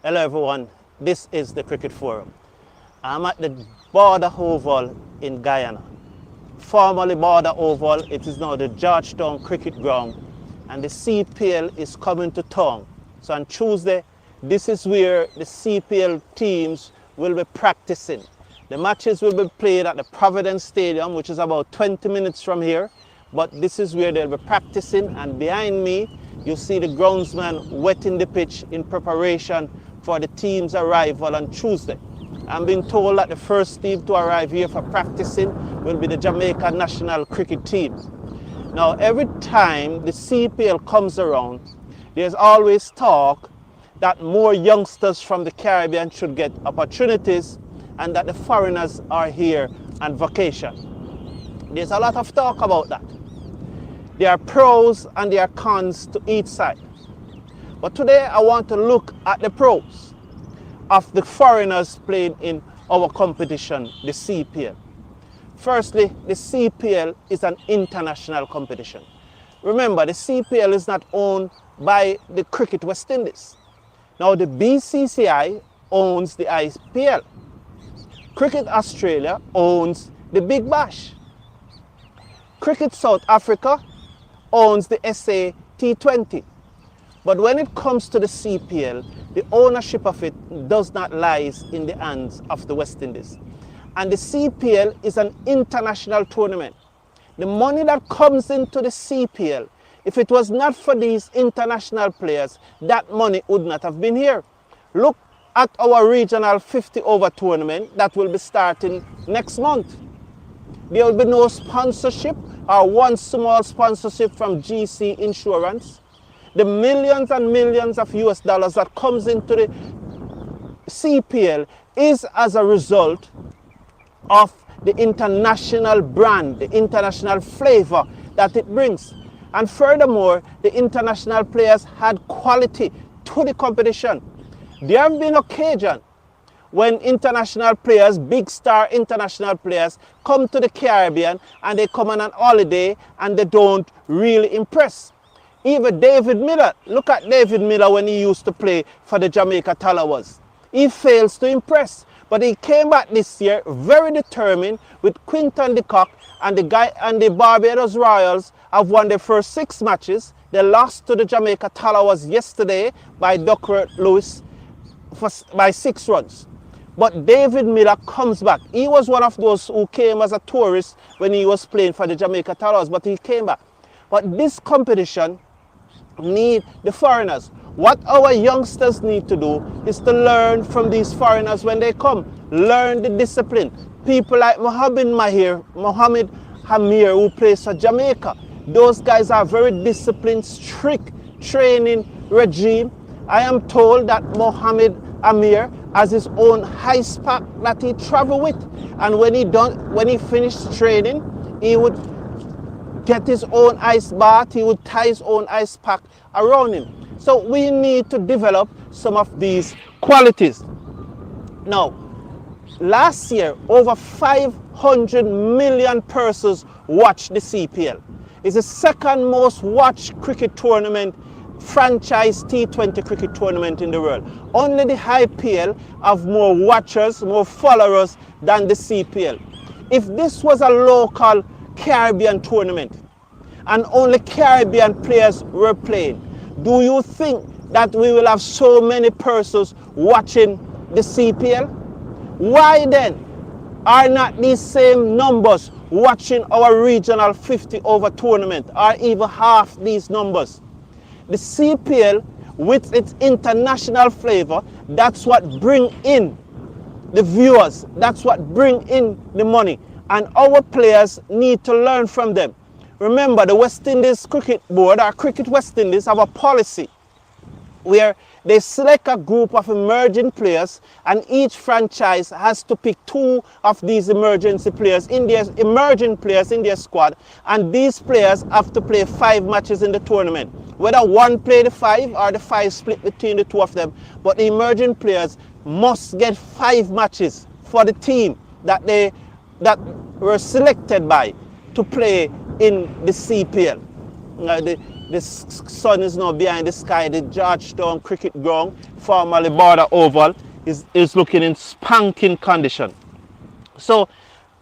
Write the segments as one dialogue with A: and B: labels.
A: Hello everyone, this is the Cricket Forum. I'm at the Border Oval in Guyana. Formerly Border Oval, it is now the Georgetown Cricket Ground, and the CPL is coming to town. So on Tuesday, this is where the CPL teams will be practicing. The matches will be played at the Providence Stadium, which is about 20 minutes from here, but this is where they'll be practicing, and behind me, you see the groundsman wetting the pitch in preparation for the team's arrival on Tuesday. I'm being told that the first team to arrive here for practicing will be the Jamaica national cricket team. Now, every time the CPL comes around, there's always talk that more youngsters from the Caribbean should get opportunities and that the foreigners are here on vacation. There's a lot of talk about that. There are pros and there are cons to each side. But today I want to look at the pros of the foreigners playing in our competition, the CPL. Firstly, the CPL is an international competition. Remember, the CPL is not owned by the Cricket West Indies. Now the BCCI owns the IPL. Cricket Australia owns the Big Bash. Cricket South Africa owns the SA T20. But when it comes to the CPL, the ownership of it does not lie in the hands of the West Indies. And the CPL is an international tournament. The money that comes into the CPL, if it was not for these international players, that money would not have been here. Look at our regional 50-over tournament that will be starting next month. There will be no sponsorship or one small sponsorship from GC Insurance. The millions and millions of US dollars that comes into the CPL is as a result of the international brand, the international flavor that it brings. And furthermore, the international players had quality to the competition. There have been occasions when international players, big star international players, come to the Caribbean and they come on an holiday and they don't really impress. Even David Miller, look at David Miller when he used to play for the Jamaica Tallawahs. He fails to impress, but he came back this year very determined with Quinton de Kock, and the Barbados Royals have won their first 6 matches. They lost to the Jamaica Tallawahs yesterday by Duckworth Lewis by 6 runs. But David Miller comes back. He was one of those who came as a tourist when he was playing for the Jamaica Tallawahs, but he came back. But this competition need the foreigners. What our youngsters need to do is to learn from these foreigners when they come. Learn the discipline. People like Mohammed Hamir, who plays for Jamaica. Those guys are very disciplined, strict training regime. I am told that Mohammed Amir has his own ice pack that he travel with. And when he finished training, he would get his own ice bath, he would tie his own ice pack around him. So we need to develop some of these qualities. Now, last year, over 500 million persons watched the CPL. It's the second most watched cricket tournament, franchise T20 cricket tournament in the world. Only the IPL have more watchers, more followers than the CPL. If this was a local Caribbean tournament and only Caribbean players were playing, do you think that we will have so many persons watching the CPL? Why then are not these same numbers watching our regional 50-over tournament, or even half these numbers? The CPL, with its international flavor, that's what bring in the viewers, that's what bring in the money. And our players need to learn from them. Remember, the West Indies Cricket Board, or Cricket West Indies, have a policy where they select a group of emerging players, and each franchise has to pick 2 of these emerging players in their squad, and these players have to play 5 matches in the tournament. Whether one play the 5 or the 5 split between the 2 of them, but the emerging players must get 5 matches for the team that were selected by to play in the CPL. The sun is now behind the sky. The Georgetown Cricket Ground, formerly Border Oval, is looking in spanking condition. So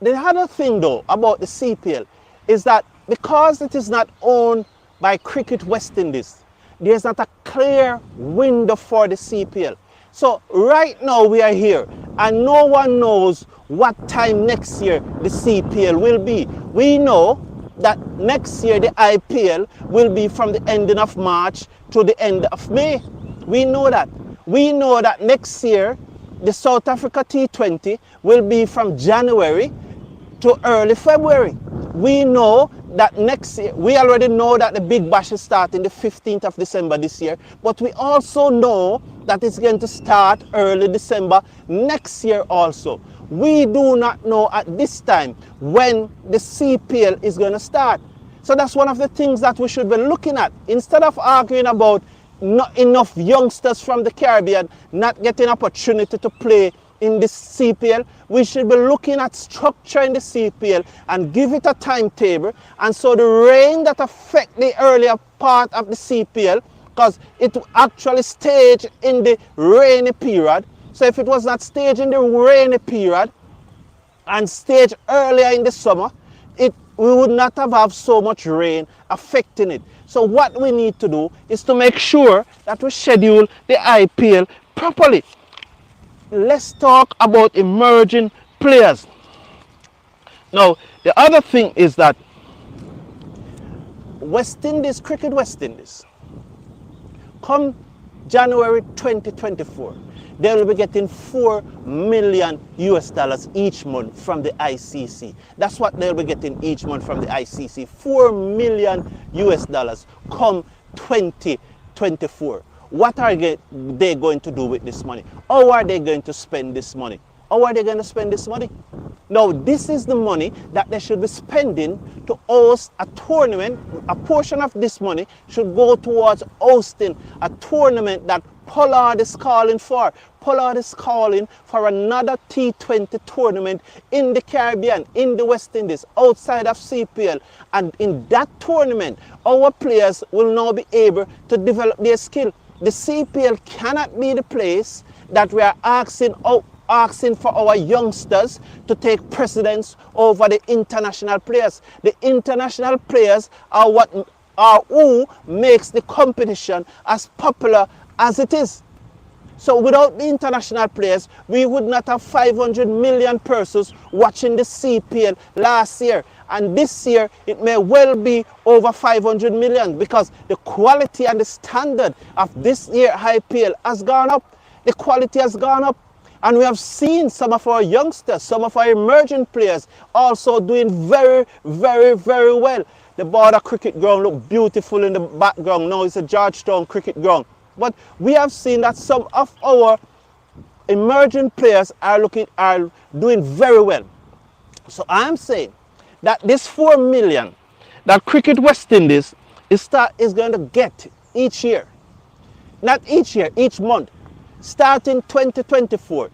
A: the other thing though about the CPL is that because it is not owned by Cricket West Indies, there's not a clear window for the CPL. So right now we are here and no one knows what time next year the CPL will be. We know that next year the IPL will be from the ending of March to the end of May. We know that. We know that next year the South Africa T20 will be from January to early February. We know that next year, we already know that the Big Bash is starting the 15th of December this year, but we also know that it's going to start early December next year also. We do not know at this time when the CPL is going to start. So that's one of the things that we should be looking at. Instead of arguing about not enough youngsters from the Caribbean not getting opportunity to play in this CPL, we should be looking at structure in the CPL and give it a timetable. And so the rain that affect the earlier part of the CPL, because it actually staged in the rainy period. So if it was not staged in the rainy period and staged earlier in the summer, we would not have so much rain affecting it. So what we need to do is to make sure that we schedule the IPL properly. Let's talk about emerging players. Now, the other thing is that West Indies, Cricket West Indies, come January 2024, they will be getting $4 million each month from the ICC. That's what they'll be getting each month from the ICC. $4 million come 2024. What are they going to do with this money? How are they going to spend this money? How are they going to spend this money? Now, this is the money that they should be spending to host a tournament. A portion of this money should go towards hosting a tournament that Pollard is calling for. Pollard is calling for another T20 tournament in the Caribbean, in the West Indies, outside of CPL. And in that tournament, our players will now be able to develop their skill. The CPL cannot be the place that we are asking for our youngsters to take precedence over the international players. The international players are who makes the competition as popular as it is. So without the international players, we would not have 500 million persons watching the CPL last year. And this year, it may well be over 500 million because the quality and the standard of this year IPL has gone up. The quality has gone up. And we have seen some of our youngsters, some of our emerging players also doing very, very, very well. The Border Cricket Ground look beautiful in the background. Now it's a Georgetown Cricket Ground. But we have seen that some of our emerging players are doing very well. So I'm saying that this 4 million that Cricket West Indies is going to get each year, not each year, each month, starting 2024,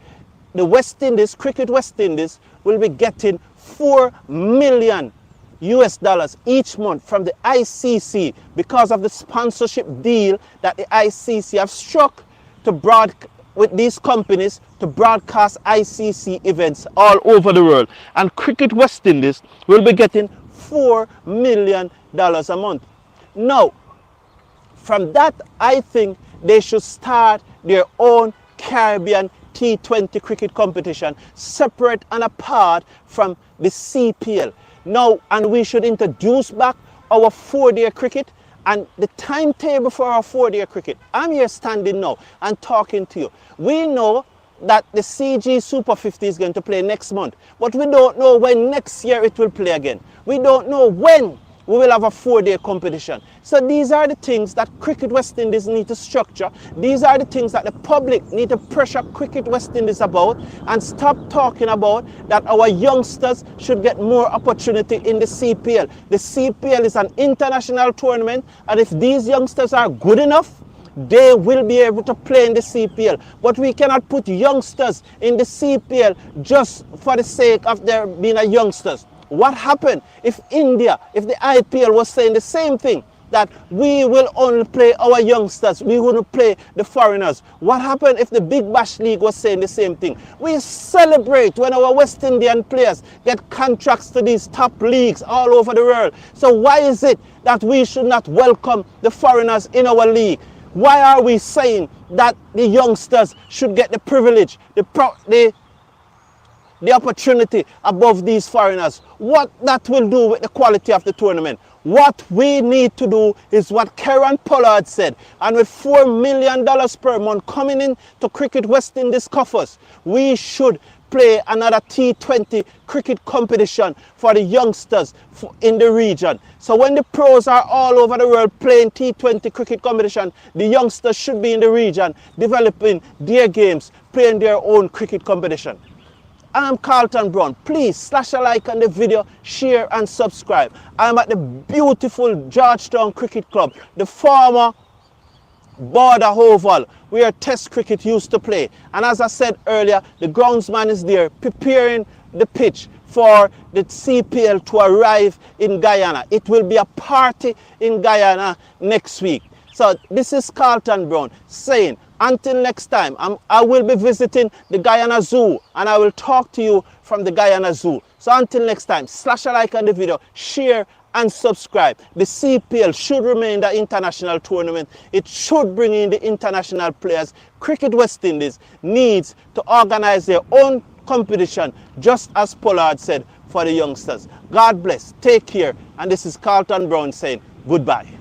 A: the West Indies, Cricket West Indies, will be getting $4 million each month from the ICC because of the sponsorship deal that the ICC have struck with these companies to broadcast ICC events all over the world. And Cricket West Indies will be getting $4 million a month. Now, from that, I think they should start their own Caribbean T20 cricket competition, separate and apart from the CPL. Now, and we should introduce back our 4-day cricket and the timetable for our 4-day cricket. I'm here standing now and talking to you. We know that the CG Super 50 is going to play next month, but we don't know when next year it will play again. We don't know when we will have a 4-day competition. So these are the things that Cricket West Indies need to structure. These are the things that the public need to pressure Cricket West Indies about and stop talking about that our youngsters should get more opportunity in the CPL. The CPL is an international tournament, and if these youngsters are good enough, they will be able to play in the CPL. But we cannot put youngsters in the CPL just for the sake of their being a youngsters. What happened if the IPL was saying the same thing? that we will only play our youngsters, we wouldn't play the foreigners. What happened if the Big Bash League was saying the same thing? We celebrate when our West Indian players get contracts to these top leagues all over the world. So why is it that we should not welcome the foreigners in our league? Why are we saying that the youngsters should get the privilege, the opportunity above these foreigners? What that will do with the quality of the tournament? What we need to do is what Karen Pollard said. And with $4 million per month coming in to Cricket West Indies coffers, we should play another T20 cricket competition for the youngsters in the region. So when the pros are all over the world playing T20 cricket competition, the youngsters should be in the region developing their games, playing their own cricket competition. I'm Carlton Brown. Please slash a like on the video, share and subscribe. I'm at the beautiful Georgetown Cricket Club, the former Border Oval, where Test cricket used to play. And as I said earlier, the groundsman is there preparing the pitch for the CPL to arrive in Guyana. It will be a party in Guyana next week. So this is Carlton Brown saying, until next time, I will be visiting the Guyana Zoo and I will talk to you from the Guyana Zoo. So until next time, slash a like on the video, share and subscribe. The CPL should remain the international tournament. It should bring in the international players. Cricket West Indies needs to organize their own competition, just as Pollard said, for the youngsters. God bless, take care, and this is Carlton Brown saying goodbye.